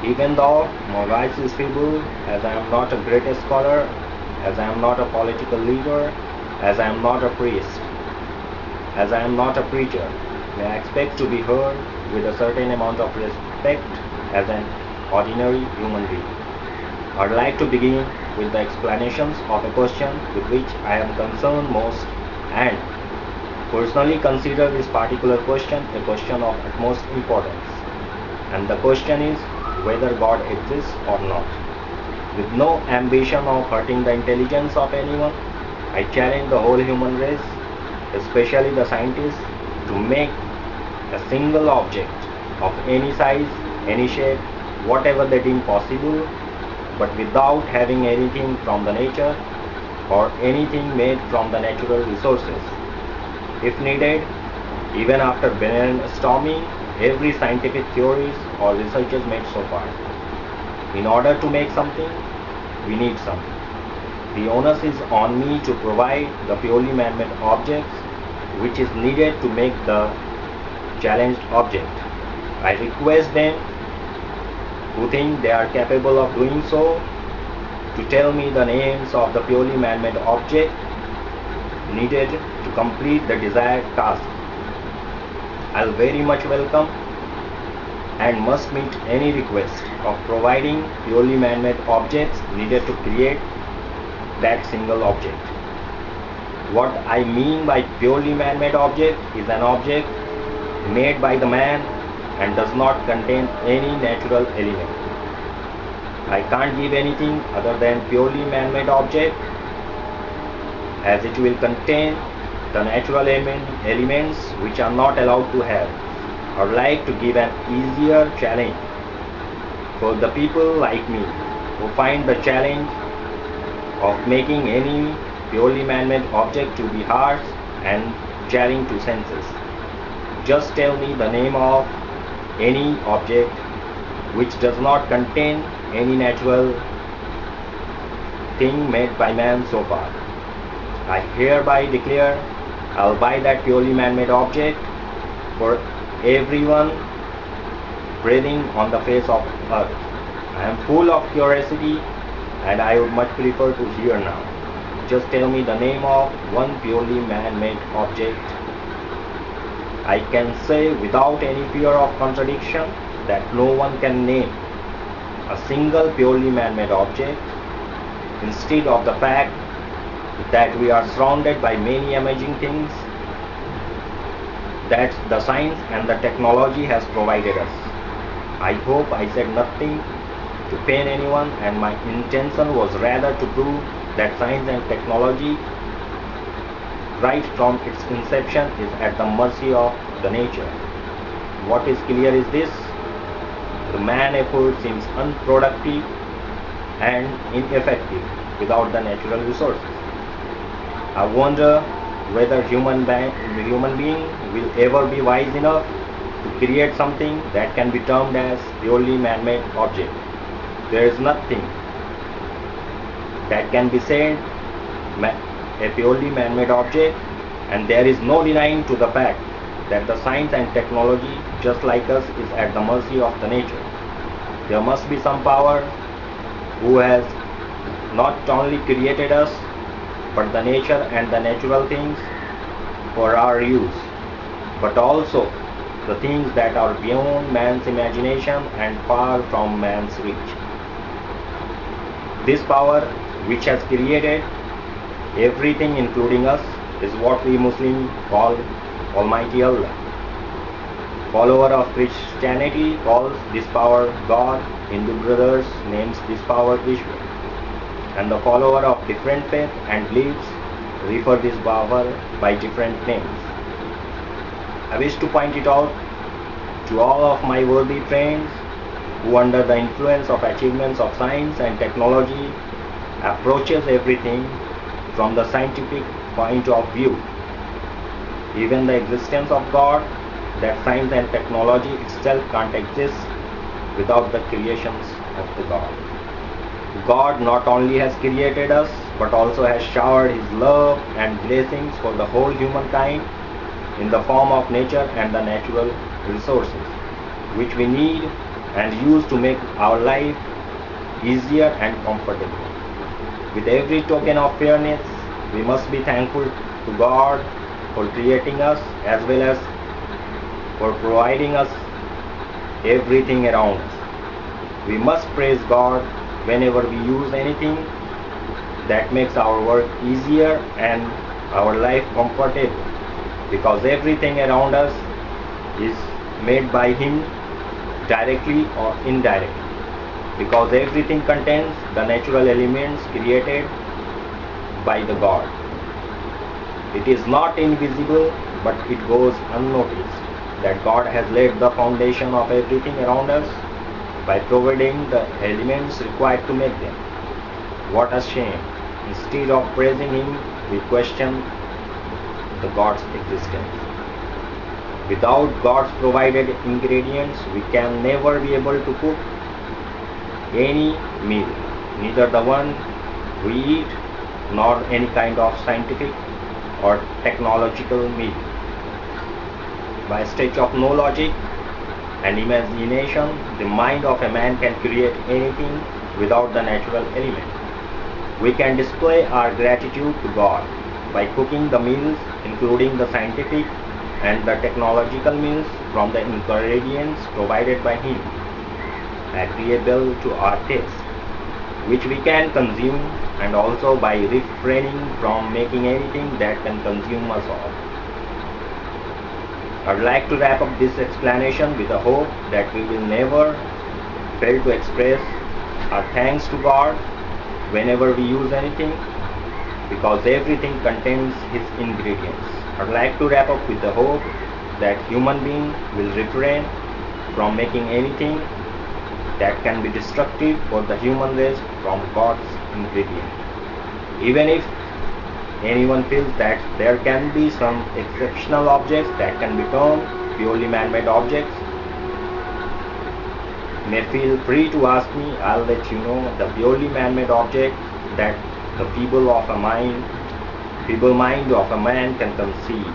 Even though my voice is feeble, as I am not a great scholar, as I am not a political leader, as I am not a priest, as I am not a preacher, may I expect to be heard with a certain amount of respect as an ordinary human being. I'd like to begin with the explanations of a question with which I am concerned most and personally consider this particular question a question of utmost importance. And the question is whether God exists or not. With no ambition of hurting the intelligence of anyone, I challenge the whole human race, especially the scientists, to make a single object of any size, any shape, whatever they deem possible, but without having anything from the nature or anything made from the natural resources. If needed, even after brainstorming every scientific theories or researches made so far. In order to make something, we need something. The onus is on me to provide the purely man-made objects which is needed to make the challenged object. I request them who think they are capable of doing so to tell me the names of the purely man-made object needed to complete the desired task. I'll very much welcome and must meet any request of providing purely man-made objects needed to create that single object. What I mean by purely man-made object is an object made by the man and does not contain any natural element. I can't give anything other than purely man-made object as it will contain the natural elements which are not allowed to have. I would like to give an easier challenge for the people like me who find the challenge of making any purely man-made object to be harsh and jarring to senses. Just tell me the name of any object which does not contain any natural thing made by man so far. I hereby declare I'll buy that purely man-made object for everyone breathing on the face of earth. I am full of curiosity and I would much prefer to hear now. Just tell me the name of one purely man-made object. I can say without any fear of contradiction that no one can name a single purely man-made object instead of the fact that we are surrounded by many amazing things that the science and the technology has provided us. I hope I said nothing to pain anyone, and my intention was rather to prove that science and technology right from its inception is at the mercy of the nature. What is clear is this: the man effort seems unproductive and ineffective without the natural resources. I wonder whether human being will ever be wise enough to create something that can be termed as purely man-made object. There is nothing that can be said a purely man-made object, and there is no denying to the fact that the science and technology, just like us, is at the mercy of the nature. There must be some power who has not only created us, but the nature and the natural things for our use, but also the things that are beyond man's imagination and far from man's reach. This power which has created everything including us is what we Muslims call Almighty Allah. Follower of Christianity calls this power God, Hindu brothers names this power Vishnu, and the follower of different faith and beliefs refer this power by different names. I wish to point it out to all of my worthy friends who, under the influence of achievements of science and technology, approaches everything from the scientific point of view. Even the existence of God, that science and technology itself can't exist without the creations of the God. God not only has created us, but also has showered His love and blessings for the whole humankind in the form of nature and the natural resources, which we need and used to make our life easier and comfortable. With every token of fairness, we must be thankful to God for creating us as well as for providing us everything around us. We must praise God whenever we use anything that makes our work easier and our life comfortable, because everything around us is made by Him directly or indirectly, because everything contains the natural elements created by the God. It is not invisible, but it goes unnoticed that God has laid the foundation of everything around us by providing the elements required to make them. What a shame! Instead of praising Him, we question the God's existence. Without God's provided ingredients, we can never be able to cook any meal, neither the one we eat nor any kind of scientific or technological meal. By a stretch of no logic and imagination, the mind of a man can create anything without the natural element. We can display our gratitude to God by cooking the meals, including the scientific and the technological meals, from the ingredients provided by Him, agreeable to our taste, which we can consume, and also by refraining from making anything that can consume us all. I'd like to wrap up this explanation with the hope that we will never fail to express our thanks to God whenever we use anything, because everything contains His ingredients. I'd like to wrap up with the hope that human being will refrain from making anything that can be destructive for the human race from God's ingredient. Even if anyone feels that there can be some exceptional objects that can be termed purely man-made objects, may feel free to ask me. I'll let you know the purely man-made object that the feeble mind of a man can conceive.